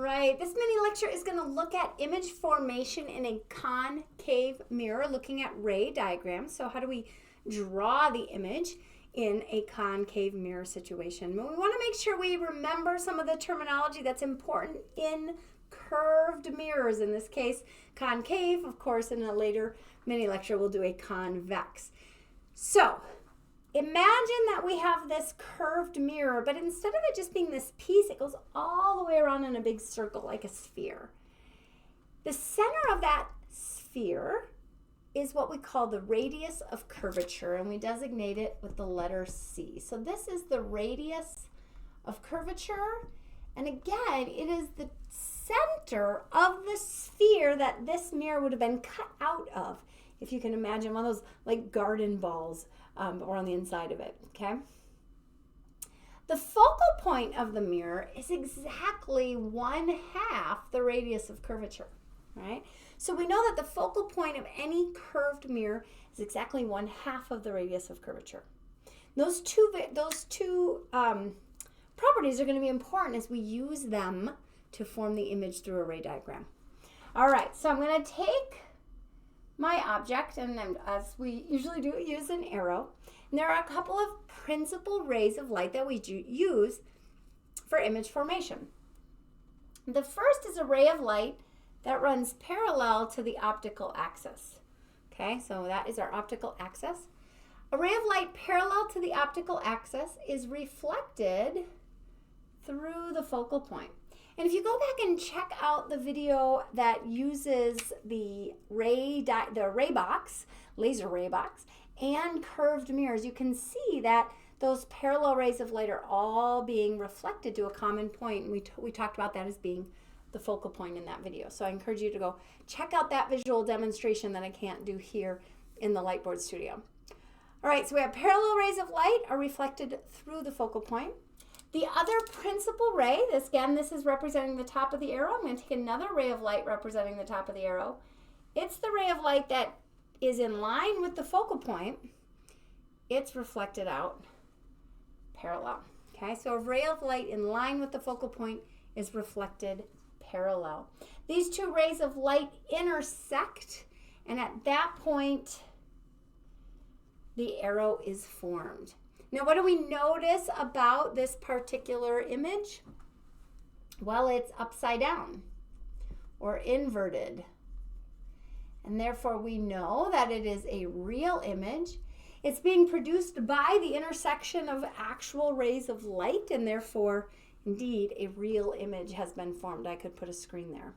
right, this mini lecture is going to look at image formation in a concave mirror, looking at ray diagrams. So how do we draw the image in a concave mirror situation? But we want to make sure we remember some of the terminology that's important in curved mirrors. In this case, concave. Of course, in a later mini lecture, we'll do a convex. So imagine that we have this curved mirror, but instead of it just being this piece, it goes all the way around in a big circle like a sphere. The center of that sphere is what we call the radius of curvature, and we designate it with the letter C. So this is the radius of curvature, and again, it is the center of the sphere that this mirror would have been cut out of. If you can imagine one of those like garden balls or on the inside of it, okay? The focal point of the mirror is exactly 1/2 the radius of curvature, right? So we know that the focal point of any curved mirror is exactly 1/2 of the radius of curvature. Those two properties are going to be important as we use them to form the image through a ray diagram. All right, so I'm going to take my object, and as we usually do, use an arrow. And there are a couple of principal rays of light that we use for image formation. The first is a ray of light that runs parallel to the optical axis. Okay, so that is our optical axis. A ray of light parallel to the optical axis is reflected through the focal point. And if you go back and check out the video that uses the laser ray box, and curved mirrors, you can see that those parallel rays of light are all being reflected to a common point. And we talked about that as being the focal point in that video. So I encourage you to go check out that visual demonstration that I can't do here in the Lightboard studio. All right, so we have parallel rays of light are reflected through the focal point. The other principal ray, this is representing the top of the arrow. I'm going to take another ray of light representing the top of the arrow. It's the ray of light that is in line with the focal point. It's reflected out parallel. Okay, so a ray of light in line with the focal point is reflected parallel. These two rays of light intersect, and at that point, the arrow is formed. Now, what do we notice about this particular image? Well, it's upside down or inverted. And therefore, we know that it is a real image. It's being produced by the intersection of actual rays of light, and therefore, indeed, a real image has been formed. I could put a screen there.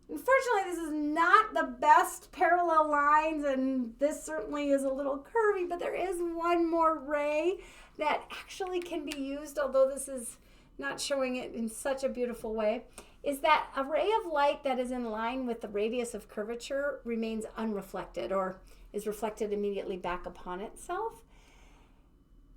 Unfortunately, this is not the best parallel lines, and this certainly is a little curvy, but there is one more ray that actually can be used, although this is not showing it in such a beautiful way, is that a ray of light that is in line with the radius of curvature remains unreflected or is reflected immediately back upon itself.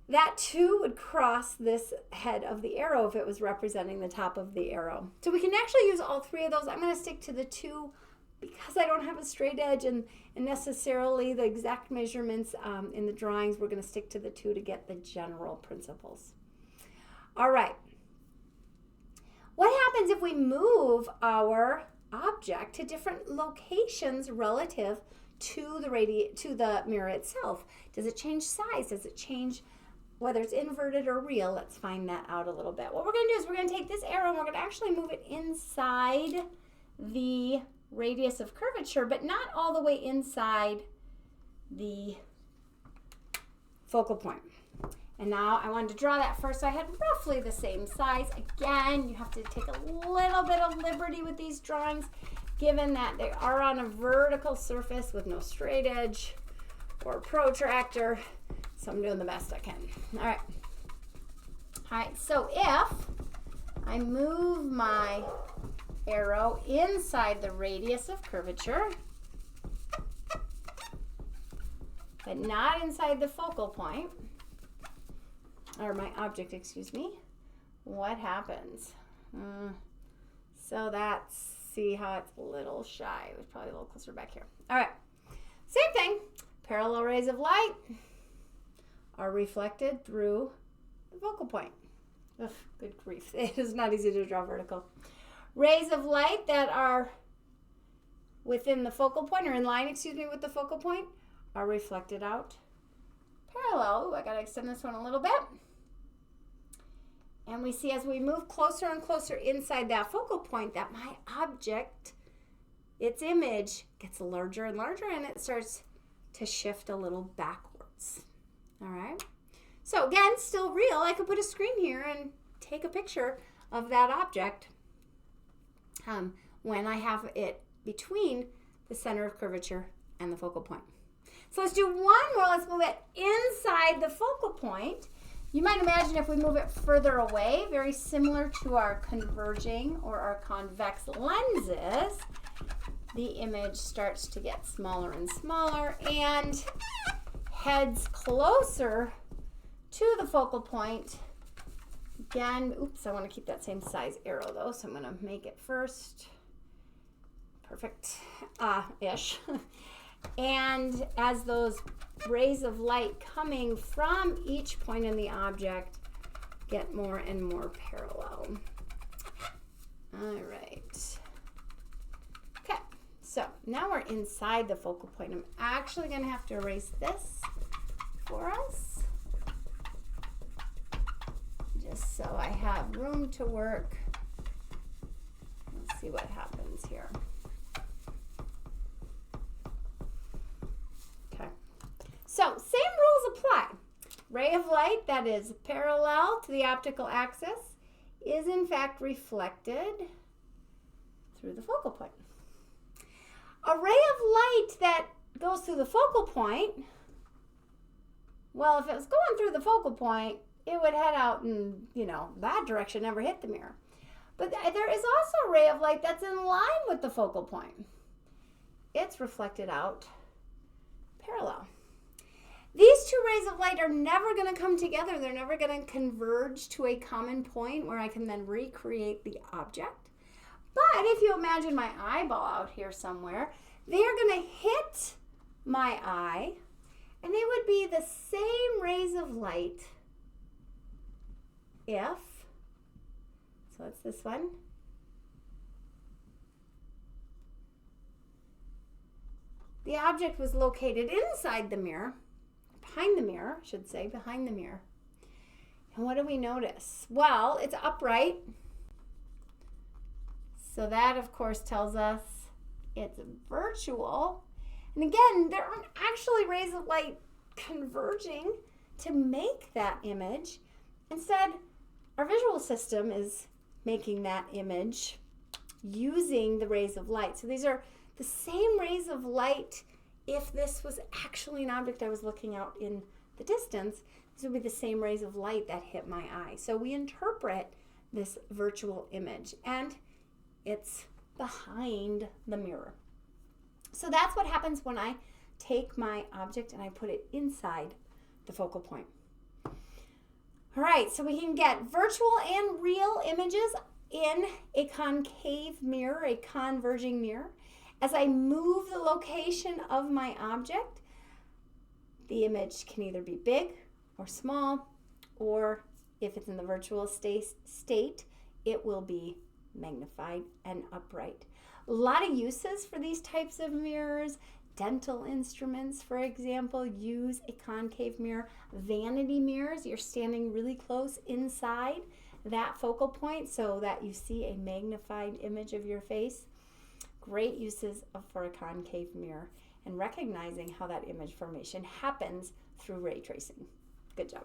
That too would cross this head of the arrow if it was representing the top of the arrow. So we can actually use all three of those. I'm going to stick to the two because I don't have a straight edge and necessarily the exact measurements in the drawings. We're going to stick to the two to get the general principles. All right. What happens if we move our object to different locations relative to the mirror itself? Does it change size? Does it change whether it's inverted or real? Let's find that out a little bit. What we're going to do is we're going to take this arrow and we're going to actually move it inside the radius of curvature, but not all the way inside the focal point. And now I wanted to draw that first, so I had roughly the same size. Again, you have to take a little bit of liberty with these drawings, given that they are on a vertical surface with no straight edge or protractor. So I'm doing the best I can. All right, so if I move my arrow inside the radius of curvature, but not inside the focal point, or my object, excuse me, what happens? So that's, see how it's a little shy. It was probably a little closer back here. All right, same thing. Parallel rays of light are reflected through the focal point. Ugh, good grief. It is not easy to draw vertical. Rays of light that are within the focal point, or in line, excuse me, with the focal point, are reflected out parallel. Ooh, I gotta extend this one a little bit. And we see as we move closer and closer inside that focal point that my object, its image, gets larger and larger, and it starts to shift a little backwards. All right. So again, still real. I could put a screen here and take a picture of that object when I have it between the center of curvature and the focal point. So let's do one more. Let's move it inside the focal point. You might imagine if we move it further away, very similar to our converging or our convex lenses, the image starts to get smaller and smaller and heads closer to the focal point. Again, oops, I want to keep that same size arrow though, so I'm going to make it first. Perfect, ish. And as those rays of light coming from each point in the object get more and more parallel. All right. Okay, so now we're inside the focal point. I'm actually going to have to erase this for us, just so I have room to work. Let's see what happens here. Okay, so same rules apply. Ray of light that is parallel to the optical axis is in fact reflected through the focal point. A ray of light that goes through the focal point, well, if it was going through the focal point, it would head out in, that direction, never hit the mirror. But there is also a ray of light that's in line with the focal point. It's reflected out parallel. These two rays of light are never going to come together. They're never going to converge to a common point where I can then recreate the object. But if you imagine my eyeball out here somewhere, they are going to hit my eye, and they would be the same rays of light if, so it's this one, the object was located inside the mirror, behind the mirror, I should say, behind the mirror. And what do we notice? Well, it's upright. So that, of course, tells us it's virtual. And again, there aren't actually rays of light converging to make that image. Instead, our visual system is making that image using the rays of light. So these are the same rays of light. If this was actually an object I was looking out in the distance, these would be the same rays of light that hit my eye. So we interpret this virtual image, and it's behind the mirror. So that's what happens when I take my object and I put it inside the focal point. All right, so we can get virtual and real images in a concave mirror, a converging mirror. As I move the location of my object, the image can either be big or small, or if it's in the virtual state, it will be magnified and upright. A lot of uses for these types of mirrors. Dental instruments, for example, use a concave mirror. Vanity mirrors, you're standing really close inside that focal point so that you see a magnified image of your face. Great uses for a concave mirror, and recognizing how that image formation happens through ray tracing. Good job.